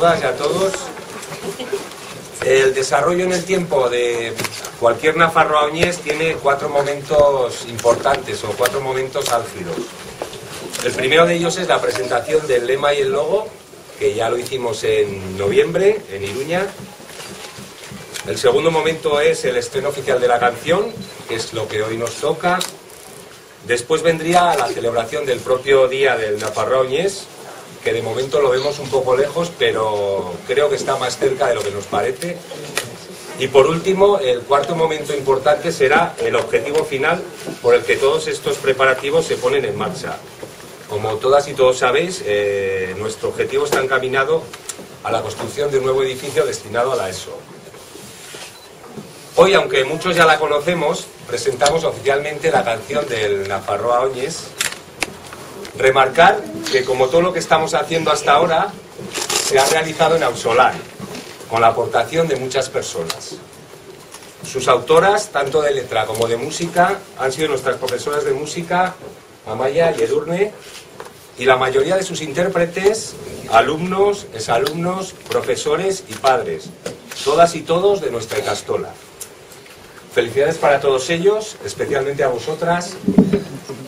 todas y a todos. El desarrollo en el tiempo de cualquier nafarroa oñés tiene 4 momentos importantes o 4 momentos álgidos. El primero de ellos es la presentación del lema y el logo, que ya lo hicimos en noviembre, en Iruña. El segundo momento es el estreno oficial de la canción, que es lo que hoy nos toca. Después vendría la celebración del propio día del nafarroa oñés, que de momento lo vemos un poco lejos, pero creo que está más cerca de lo que nos parece. Y por último, el cuarto momento importante será el objetivo final por el que todos estos preparativos se ponen en marcha. Como todas y todos sabéis, nuestro objetivo está encaminado a la construcción de un nuevo edificio destinado a la ESO. Hoy, aunque muchos ya la conocemos, presentamos oficialmente la canción del nafarroa oñés. Remarcar que, como todo lo que estamos haciendo hasta ahora, se ha realizado en Ausolan, con la aportación de muchas personas. Sus autoras, tanto de letra como de música, han sido nuestras profesoras de música, Amaya y Edurne, y la mayoría de sus intérpretes, alumnos, exalumnos, profesores y padres, todas y todos de nuestra ikastola. Felicidades para todos ellos, especialmente a vosotras,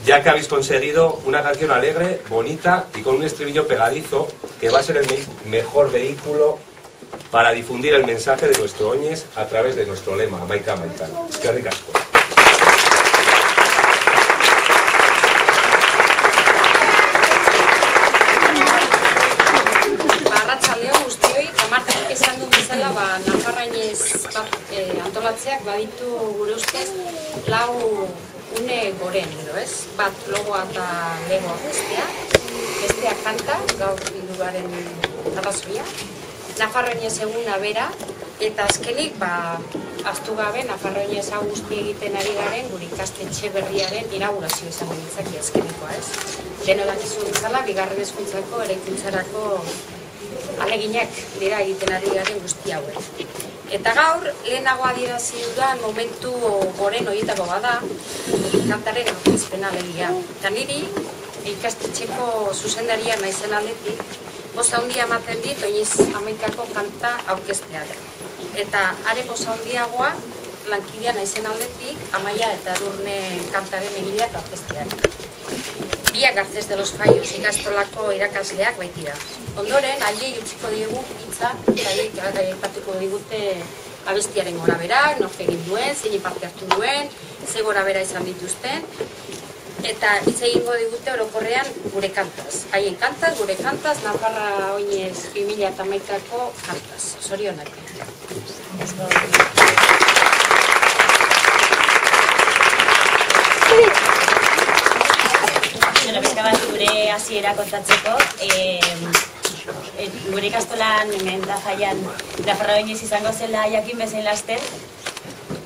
ya que habéis conseguido una canción alegre, bonita y con un estribillo pegadizo que va a ser el mejor vehículo para difundir el mensaje de nuestro oñés a través de nuestro lema, Amaika Amaikan. Eskerrik asko. Arratsaldeon guztioi, Martek esan duen bezala, nafarroa oñez antolatzeak baditu gure ustez 4 une goren, edo ez? Bat logoa eta legoa bestea kanta, gaur bildugaren arrazoia. Nafarroa oñez eguna bera, eta azkenik, ahaztu gabe, nafarroa oñez hau guzti egiten ari garen, gure ikastetxe berriaren inaugurazio izango ditzaki azkenikoa, ez? Deno dakizu bezala, bigarren hezkuntzako eraikuntzarako aleginak dira egiten ari garen guzti hauek. Eta gaur, lehenago adierazi dudan momentu goren horietako bada, kantaren aurkezpena alegia. Eta niri, ikastetxeko zuzendaria naizen aldetik, poza handia ematen dit, oinez amaikako kanta aurkezteak. Eta are poza handiagoa, lankidea naizen aldetik, Amaia eta Edurne kantaren egileak aurkezteak. Biak Garcés de los Fallos ikastolako irakasleak baitira. Ondoren, haiei utziko diegu hitza, eta haiek aipatuko digute abestiaren goraberak, nork egin duen, zein parte hartu duen, ze gorabera izan dituzten, eta hitz egingo digute orokorrean gure kantaz. Haien kantaz, gure kantaz, Nafarroa oñez 2011ko kantaz. Zorionak. Pizka bat gure hasiera kontatzeko, gure ikastolan eta jaian Nafarroa oñez izango zela jakin bezain laster,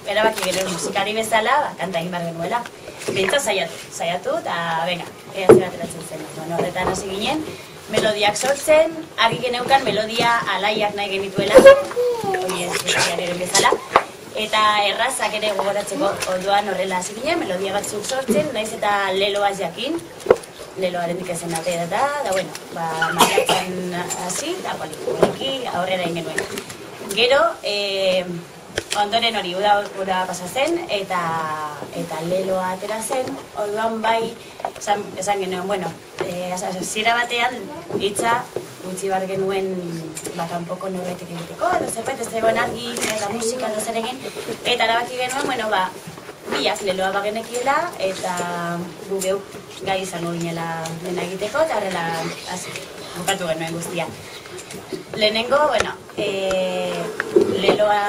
erabaki gero musikari bezala, kanta egin behar genuela. Bintza saiatu, eta venga, ea zer ateratzen zen. Horretan hasi ginen, melodiak sortzen, argi geneukan melodia alaiak nahi genituela, hori ez bezala. Eta errazak ere gogoratzeko orduan horrela hasi ginen, melodia batzuk sortzen, naiz eta leloaz jakin, leloarendik ezen atera da, bueno, maiatzen hasi, eta poliki aurrera egin genuen. Gero, ondoren hori, uda pasa zen, eta leloa atera zen, orduan bai, esan genuen, bueno, hasiera batean hitza gutxi bar genuen kanpoko norbaitek egiteko, edo zerbait ez zegoen argi, eta musika edo zer egin, eta erabaki genuen, bueno, biak leloa bagenekiela, eta gu geuk gai izango ginela dena egiteko, eta horrela bukatu genuen guztia. Lehenengo, bueno, leloa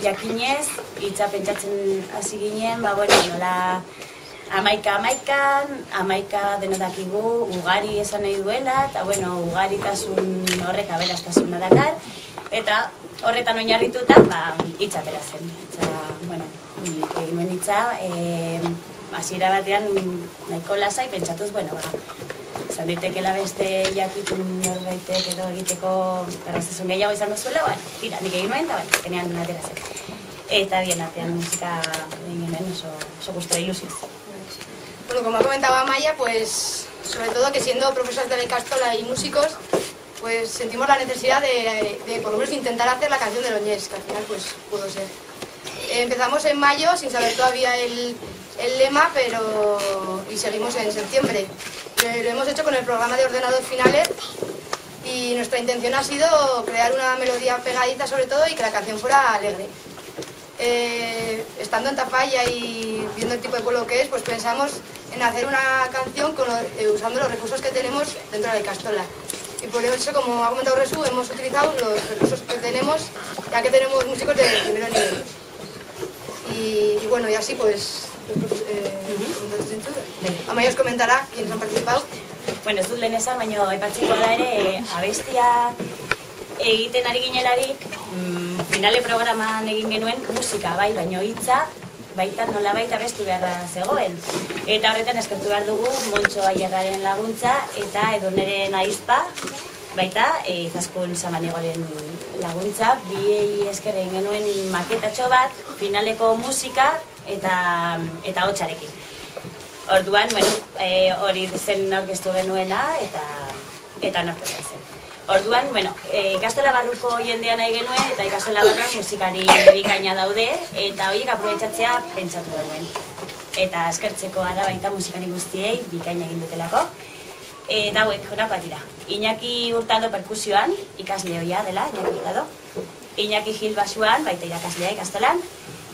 jakinez, hitza pentsatzen hasi ginen, bueno, nola amaika denotakigu, ugari esan nahi duela, eta, bueno, ugaritasun horrek aberastasuna dakar, eta horretan oinarrituta, hitza atera zen. Bueno, egin nuen hitza, hasiera batean nahiko lasai, pentsatuz, bueno, izan ditekela beste jakitun norbaitek edo egiteko erraztasun gehiago izango zuela, tira, nik egin nuen, eta azkenean atera zen. Eta bien artean musika egin genuen oso gustora ilusioz. Bueno, como ha comentado Amaya, pues sobre todo que siendo profesores de la ikastola y músicos, pues sentimos la necesidad de por lo menos intentar hacer la canción de Loñés, que al final pues pudo ser. Empezamos en mayo sin saber todavía el lema, y seguimos en septiembre. Lo hemos hecho con el programa de ordenados finales y nuestra intención ha sido crear una melodía pegadiza sobre todo y que la canción fuera alegre. Estando en Tafalla y viendo el tipo de pueblo que es, pues pensamos en hacer una canción usando los recursos que tenemos dentro de Ikastola. Y por eso, como ha comentado Resu, hemos utilizado los recursos que tenemos, ya que tenemos músicos de primer nivel. Y bueno, y así pues... Amaia os comentará quiénes han participado. Bueno, ez dut lehen esan, baina aipatzeko da ere abestia egiten ari ginelarik, finale programan egin genuen musika bai, baino hitza baita nolabait abestu beharra zegoen. Eta horretan eskertu behar dugu Montxo Aierraren laguntza eta Edoneren Aizpa, baita Izaskun Samanigoren laguntza, biei esker egin genuen maketatxo bat, finaleko musika eta hotxarekin. Orduan, hori zen aurkeztu genuena eta nortzea zen. Orduan, Ikastola barruko jendea nahi genuen eta Ikastola barruan musikari bikaina daude eta horiek aprobetxatzea pentsatu genuen. Eta eskertzekoa da baita musikari guztiei bikaina egin dutelako. Eta hauek, honakoak dira. Iñaki Hurtado perkusioan, ikasle hoia dela, Iñaki Hurtado. Iñaki Gil basuan, baita irakaslea Ikastolan.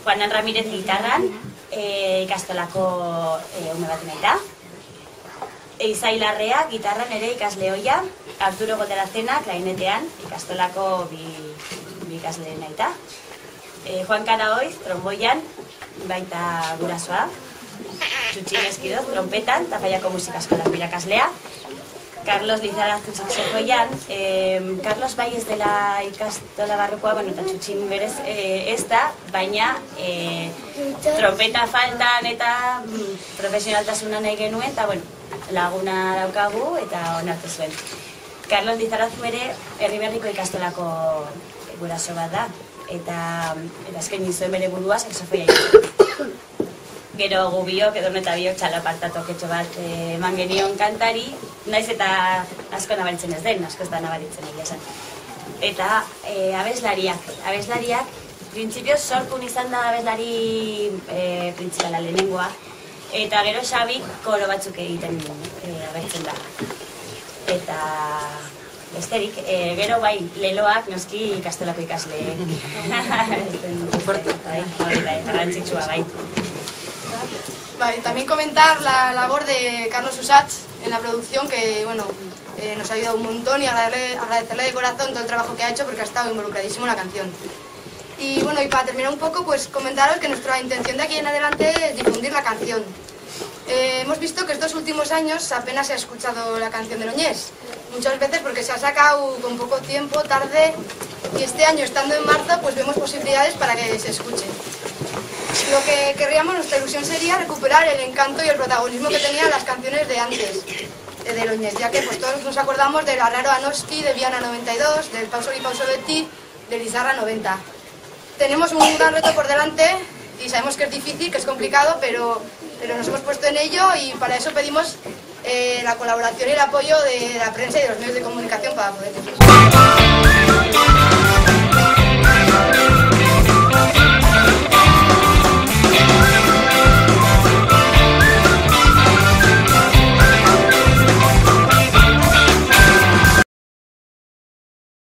Juanan Ramirez gitarran, Ikastolako ume bat naita. Izai Larrea, gitarran ere ikasle hoia. Arturo Goterazena, klainetean, Ikastolako bi ikasle naita. Juan Karaoiz, tromboian, baita gurasoa. Txutxin Eskidoz, trompetan, Tafallako musikaskolako irakaslea. Carlos Lizarazu saxofoian, Carlos bai ez dela Ikastola barrukoa, eta Txutxin berez ez da, baina trompeta faltan eta profesionaltasuna nahi genuen, eta laguna daukagu eta onartu zuen. Carlos Lizarazu ere Herriberriko Ikastolako guraso bat da, eta eskaini zuen bere burua saxofoia egin. Gero gu biok, Edon eta biok txalaparta toketxo bat eman genion kantari, naiz eta asko nabaritzen ez den, asko ez da nabaritzen egia esan. Eta abeslariak, printzipioz sorkun izan da abeslari printzipala lehenengoa, eta gero Xabik koro batzuk egiten abertzen da. Eta besterik, gero bai, leloak noski Ikastolako ikasle. Hori da, garrantzitsua bai. También comentar la labor de Carlos Usats en la producción, que nos ha ayudado un montón, y agradecerle de corazón todo el trabajo que ha hecho porque ha estado involucradísimo en la canción. Y para terminar un poco, pues comentaros que nuestra intención de aquí en adelante es difundir la canción. Hemos visto que estos últimos años apenas se ha escuchado la canción de Loñés, muchas veces porque se ha sacado con poco tiempo, tarde, y este año, estando en marzo, pues vemos posibilidades para que se escuche. Lo que querríamos, nuestra ilusión sería recuperar el encanto y el protagonismo que tenían las canciones de antes, de Loñés, ya que pues todos nos acordamos del Arraro Anoski, de Viana 92, del Pausoli Pausoletti, de Lizarra 90. Tenemos un gran reto por delante y sabemos que es difícil, que es complicado, pero nos hemos puesto en ello, y para eso pedimos la colaboración y el apoyo de la prensa y de los medios de comunicación para poder decirlo.